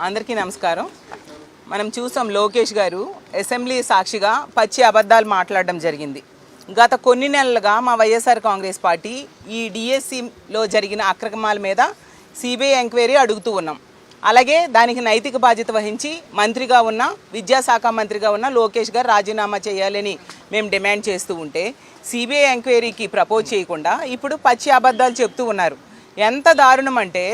అందరికీ నమస్కారం. మనం చూసాం లోకేష్ గారు అసెంబ్లీ సాక్షిగా పచ్చి అబద్ధాలు మాట్లాడడం జరిగింది. గత కొన్ని నెలలుగా మా వైఎస్ఆర్ కాంగ్రెస్ పార్టీ ఈ డిఎస్సిలో జరిగిన అక్రమాల మీద సిబిఐ ఎంక్వైరీ అడుగుతూ ఉన్నాం. అలాగే దానికి నైతిక బాధ్యత వహించి మంత్రిగా ఉన్న విద్యాశాఖ మంత్రిగా ఉన్న లోకేష్ గారు రాజీనామా చేయాలని మేము డిమాండ్ చేస్తూ ఉంటే సిబిఐ ఎంక్వైరీకి ప్రపోజ్ చేయకుండా ఇప్పుడు పచ్చి అబద్ధాలు చెప్తూ ఉన్నారు. ఎంత దారుణం అంటే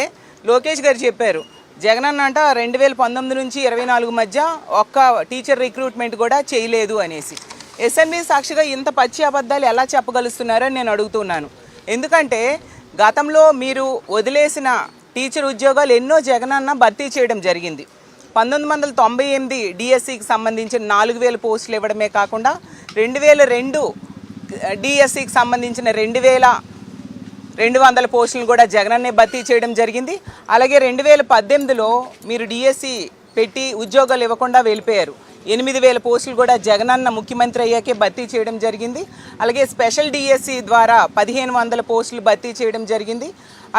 లోకేష్ గారు చెప్పారు, జగనన్న అంట 2019 నుంచి 24 మధ్య ఒక్క టీచర్ రిక్రూట్మెంట్ కూడా చేయలేదు అనేసి. అసెంబ్లీ సాక్షిగా ఇంత పచ్చి అబద్ధాలు ఎలా చెప్పగలుగుతున్నారని నేను అడుగుతున్నాను. ఎందుకంటే గతంలో మీరు వదిలేసిన టీచర్ ఉద్యోగాలు ఎన్నో జగనన్న భర్తీ చేయడం జరిగింది. 1998 డిఎస్సికి సంబంధించిన 4000 పోస్టులు ఇవ్వడమే కాకుండా 2002 డిఎస్సికి సంబంధించిన 2200 పోస్టులను కూడా జగనన్నే భర్తీ చేయడం జరిగింది. అలాగే 2018లో మీరు డిఎస్సి పెట్టి ఉద్యోగాలు ఇవ్వకుండా వెళ్ళిపోయారు. 8000 పోస్టులు కూడా జగనన్న ముఖ్యమంత్రి అయ్యాకే భర్తీ చేయడం జరిగింది. అలాగే స్పెషల్ డిఎస్సి ద్వారా 1500 పోస్టులు భర్తీ చేయడం జరిగింది.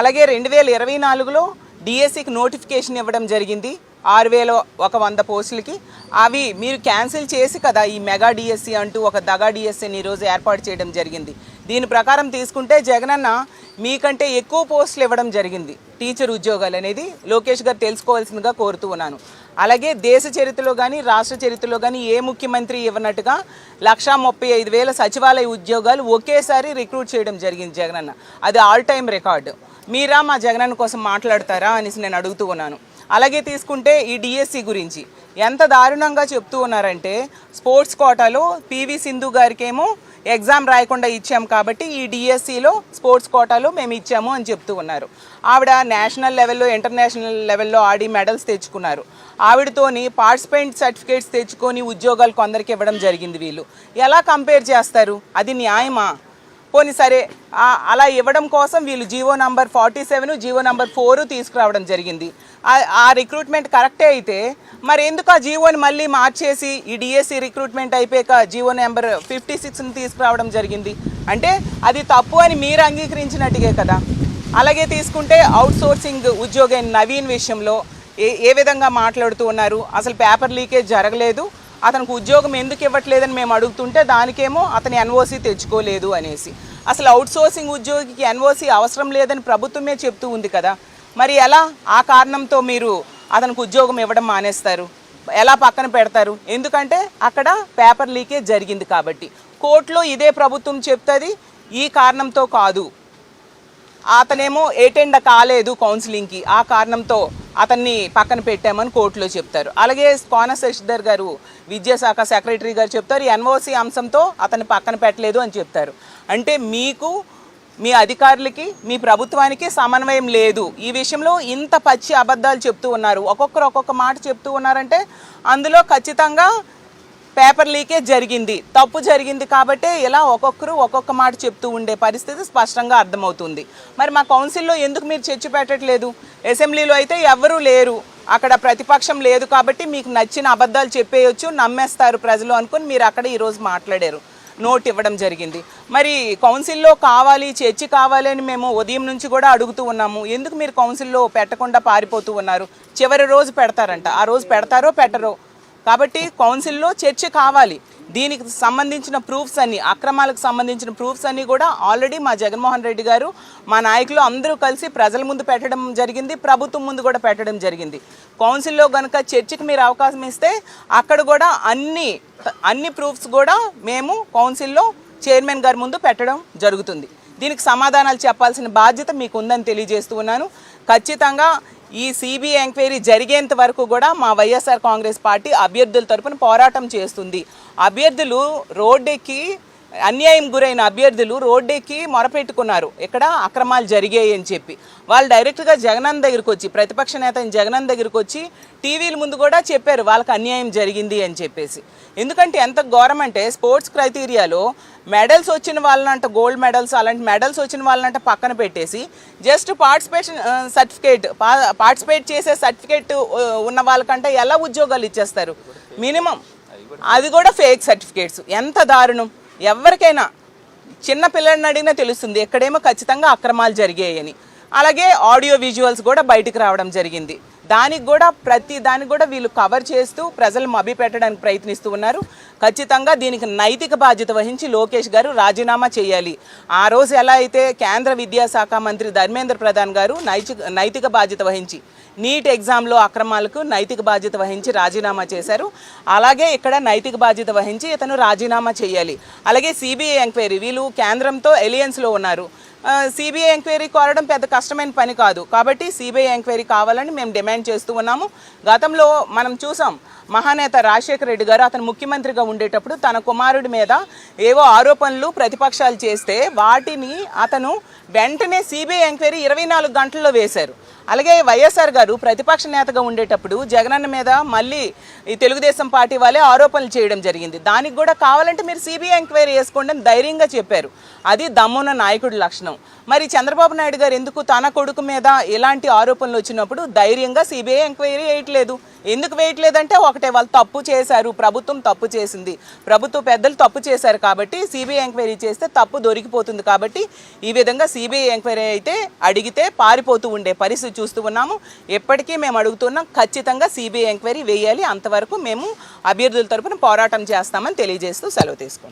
అలాగే 2024లో డిఎస్సికి నోటిఫికేషన్ ఇవ్వడం జరిగింది 6100 పోస్టులకి. అవి మీరు క్యాన్సిల్ చేసి కదా ఈ మెగా డిఎస్సి అంటూ ఒక దగా డిఎస్సిని ఈరోజు ఏర్పాటు చేయడం జరిగింది. దీని ప్రకారం తీసుకుంటే జగనన్న మీకంటే ఎక్కువ పోస్టులు ఇవ్వడం జరిగింది. టీచర్ ఉద్యోగాలు అనేది లోకేష్ గారు తెలుసుకోవాల్సిందిగా కోరుతూ ఉన్నాను. అలాగే దేశ చరిత్రలో కానీ రాష్ట్ర చరిత్రలో కానీ ఏ ముఖ్యమంత్రి ఇవ్వనట్టుగా 135,000 సచివాలయ ఉద్యోగాలు ఒకేసారి రిక్రూట్ చేయడం జరిగింది జగనన్న. అది ఆల్ టైమ్ రికార్డు. మీరా మా జగనన్న కోసం మాట్లాడతారా అనేసి నేను అడుగుతూ ఉన్నాను. అలాగే తీసుకుంటే ఈ డిఎస్సి గురించి ఎంత దారుణంగా చెప్తూ ఉన్నారంటే స్పోర్ట్స్ కోటాలో పివి సింధు గారికేమో ఎగ్జామ్ రాయకుండా ఇచ్చాము కాబట్టి ఈ డిఎస్సిలో స్పోర్ట్స్ కోటాలో మేము ఇచ్చాము అని చెప్తూ ఉన్నారు. ఆవిడ నేషనల్ లెవెల్లో ఇంటర్నేషనల్ లెవెల్లో ఆడి మెడల్స్ తెచ్చుకున్నారు. ఆవిడతోని పార్టిసిపెంట్ సర్టిఫికేట్స్ తెచ్చుకొని ఉద్యోగాలు కొందరికి ఇవ్వడం జరిగింది. వీళ్ళు ఎలా కంపేర్ చేస్తారు? అది న్యాయమా? పోనీ సరే, అలా ఇవ్వడం కోసం వీళ్ళు జీవో నంబర్ 47 జీవో నంబర్ 4 తీసుకురావడం జరిగింది. ఆ రిక్రూట్మెంట్ కరెక్టే అయితే మరి ఎందుకు ఆ జీవోని మళ్ళీ మార్చేసి ఈ డిఎస్సి రిక్రూట్మెంట్ అయిపోయాక జీవో నెంబర్ 56ని తీసుకురావడం జరిగింది? అంటే అది తప్పు అని మీరు అంగీకరించినట్టుగే కదా. అలాగే తీసుకుంటే అవుట్ సోర్సింగ్ ఉద్యోగి నవీన్ విషయంలో ఏ విధంగా మాట్లాడుతూ ఉన్నారు? అసలు పేపర్ లీకేజ్ జరగలేదు, అతనికి ఉద్యోగం ఎందుకు ఇవ్వట్లేదని మేము అడుగుతుంటే దానికేమో అతని ఎన్ఓసి తెచ్చుకోలేదు అనేసి. అసలు అవుట్ సోర్సింగ్ ఉద్యోగికి ఎన్ఓసి అవసరం లేదని ప్రభుత్వమే చెప్తూ ఉంది కదా. మరి ఎలా ఆ కారణంతో మీరు అతనికి ఉద్యోగం ఇవ్వడం మానేస్తారు? ఎలా పక్కన పెడతారు? ఎందుకంటే అక్కడ పేపర్ లీకేజ్ జరిగింది కాబట్టి. కోర్టులో ఇదే ప్రభుత్వం చెప్తుంది ఈ కారణంతో కాదు, అతనేమో అటెండ్ కాలేదు కౌన్సిలింగ్కి, ఆ కారణంతో అతన్ని పక్కన పెట్టామని కోర్టులో చెప్తారు. అలాగే కోన శశిధర్ గారు విద్యాశాఖ సెక్రటరీ గారు చెప్తారు ఎన్ఓసి అంశంతో అతన్ని పక్కన పెట్టలేదు అని చెప్తారు. అంటే మీకు మీ అధికారులకి మీ ప్రభుత్వానికి సమన్వయం లేదు. ఈ విషయంలో ఇంత పచ్చి అబద్ధాలు చెప్తూ ఉన్నారు. ఒక్కొక్కరు ఒక్కొక్క మాట చెప్తూ ఉన్నారంటే అందులో ఖచ్చితంగా పేపర్ లీకేజ్ జరిగింది, తప్పు జరిగింది కాబట్టే ఇలా ఒక్కొక్కరు ఒక్కొక్క మాట చెప్తూ ఉండే పరిస్థితి స్పష్టంగా అర్థమవుతుంది. మరి మా కౌన్సిల్లో ఎందుకు మీరు చర్చ పెట్టట్లేదు? అసెంబ్లీలో అయితే ఎవరూ లేరు, అక్కడ ప్రతిపక్షం లేదు కాబట్టి మీకు నచ్చిన అబద్ధాలు చెప్పేయచ్చు, నమ్మేస్తారు ప్రజలు అనుకుని మీరు అక్కడ ఈరోజు మాట్లాడారు, నోట్ ఇవ్వడం జరిగింది. మరి కౌన్సిల్లో కావాలి, చర్చ కావాలి అని మేము ఉదయం నుంచి కూడా అడుగుతూ ఉన్నాము. ఎందుకు మీరు కౌన్సిల్లో పెట్టకుండా పారిపోతూ ఉన్నారు? చివరి రోజు పెడతారంట, ఆ రోజు పెడతారో పెట్టరో. కాబట్టి కౌన్సిల్లో చర్చ కావాలి. దీనికి సంబంధించిన ప్రూఫ్స్ అన్నీ, అక్రమాలకు సంబంధించిన ప్రూఫ్స్ అన్నీ కూడా ఆల్రెడీ మా జగన్మోహన్ రెడ్డి గారు మా నాయకులు అందరూ కలిసి ప్రజల ముందు పెట్టడం జరిగింది, ప్రభుత్వం ముందు కూడా పెట్టడం జరిగింది. కౌన్సిల్లో కనుక చర్చకి మీరు అవకాశం ఇస్తే అక్కడ కూడా అన్ని ప్రూఫ్స్ కూడా మేము కౌన్సిల్లో చైర్మన్ గారి ముందు పెట్టడం జరుగుతుంది. దీనికి సమాధానాలు చెప్పాల్సిన బాధ్యత మీకు ఉందని తెలియజేస్తూ ఉన్నాను. ఖచ్చితంగా ఈ సిబిఐ ఎంక్వైరీ జరిగేంత వరకు కూడా మా వైఎస్ఆర్ కాంగ్రెస్ పార్టీ అభ్యర్థుల తరపున పోరాటం చేస్తుంది. అభ్యర్థులు రోడ్డెక్కి, అన్యాయం గురైన అభ్యర్థులు రోడ్డెక్కి మొరపెట్టుకున్నారు ఇక్కడ అక్రమాలు జరిగాయి అని చెప్పి. వాళ్ళు డైరెక్ట్గా జగనన్న దగ్గరికి వచ్చి, ప్రతిపక్ష నేత జగనన్న దగ్గరికి వచ్చి టీవీల ముందు కూడా చెప్పారు వాళ్ళకి అన్యాయం జరిగింది అని చెప్పేసి. ఎందుకంటే ఎంత ఘోరం అంటే స్పోర్ట్స్ క్రైటీరియాలో మెడల్స్ వచ్చిన వాళ్ళనంట, గోల్డ్ మెడల్స్ అలాంటి మెడల్స్ వచ్చిన వాళ్ళనంట పక్కన పెట్టేసి జస్ట్ పార్టిసిపేట్ చేసే సర్టిఫికేట్ ఉన్న వాళ్ళకంటే ఎలా ఉద్యోగాలు ఇచ్చేస్తారు? మినిమం అది కూడా ఫేక్ సర్టిఫికేట్స్. ఎంత దారుణం! ఎవరికైనా చిన్న పిల్లల్ని అడిగినా తెలుస్తుంది ఎక్కడేమో ఖచ్చితంగా అక్రమాలు జరిగాయని. అలాగే ఆడియో విజువల్స్ కూడా బయటికి రావడం జరిగింది. దానికి కూడా ప్రతి దానికి కూడా వీళ్ళు కవర్ చేస్తూ ప్రజలు మభ్యపెట్టడానికి ప్రయత్నిస్తూ ఉన్నారు. ఖచ్చితంగా దీనికి నైతిక బాధ్యత వహించి లోకేష్ గారు రాజీనామా చేయాలి. ఆ రోజు ఎలా అయితే కేంద్ర విద్యాశాఖ మంత్రి ధర్మేంద్ర ప్రధాన్ గారు నైతిక బాధ్యత వహించి నీట్ ఎగ్జామ్లో అక్రమాలకు నైతిక బాధ్యత వహించి రాజీనామా చేశారు, అలాగే ఇక్కడ నైతిక బాధ్యత వహించి ఇతను రాజీనామా చేయాలి. అలాగే సిబిఐ ఎంక్వైరీ, వీళ్ళు కేంద్రంతో ఎలియన్స్లో ఉన్నారు. సిబిఐ ఎంక్వైరీ కోరడం పెద్ద కష్టమైన పని కాదు, కాబట్టి సిబిఐ ఎంక్వైరీ కావాలని మేము డిమాండ్ చేస్తూ ఉన్నాము. గతంలో మనం చూసాం, మహానేత రాజశేఖర రెడ్డి గారు అతను ముఖ్యమంత్రిగా ఉండేటప్పుడు తన కుమారుడి మీద ఏవో ఆరోపణలు ప్రతిపక్షాలు చేస్తే వాటిని అతను వెంటనే సిబిఐ ఎంక్వైరీ 24 గంటల్లో వేశారు. అలాగే వైఎస్ఆర్ గారు ప్రతిపక్ష నేతగా ఉండేటప్పుడు జగనన్న మీద మళ్ళీ ఈ తెలుగుదేశం పార్టీ వాళ్ళే ఆరోపణలు చేయడం జరిగింది. దానికి కూడా కావాలంటే మీరు సిబిఐ ఎంక్వైరీ వేసుకోండి అని ధైర్యంగా చెప్పారు. అది దమ్మున్న నాయకుడి లక్షణం. మరి చంద్రబాబు నాయుడు గారు ఎందుకు తన కొడుకు మీద ఇలాంటి ఆరోపణలు వచ్చినప్పుడు ధైర్యంగా సిబిఐ ఎంక్వైరీ వేయట్లేదు? ఎందుకు వేయట్లేదంటే ఒకటే, వాళ్ళు తప్పు చేశారు, ప్రభుత్వం తప్పు చేసింది, ప్రభుత్వ పెద్దలు తప్పు చేశారు కాబట్టి సిబిఐ ఎంక్వైరీ చేస్తే తప్పు దొరికిపోతుంది. కాబట్టి ఈ విధంగా సిబిఐ ఎంక్వైరీ అయితే అడిగితే పారిపోతూ ఉండే పరిస్థితి చూస్తూ ఉన్నాము. ఎప్పటికీ మేము అడుగుతున్నాం, ఖచ్చితంగా సిబిఐ ఎంక్వైరీ వేయాలి. అంతవరకు మేము అభ్యర్థుల తరపున పోరాటం చేస్తామని తెలియజేస్తూ సెలవు తీసుకుంటాం.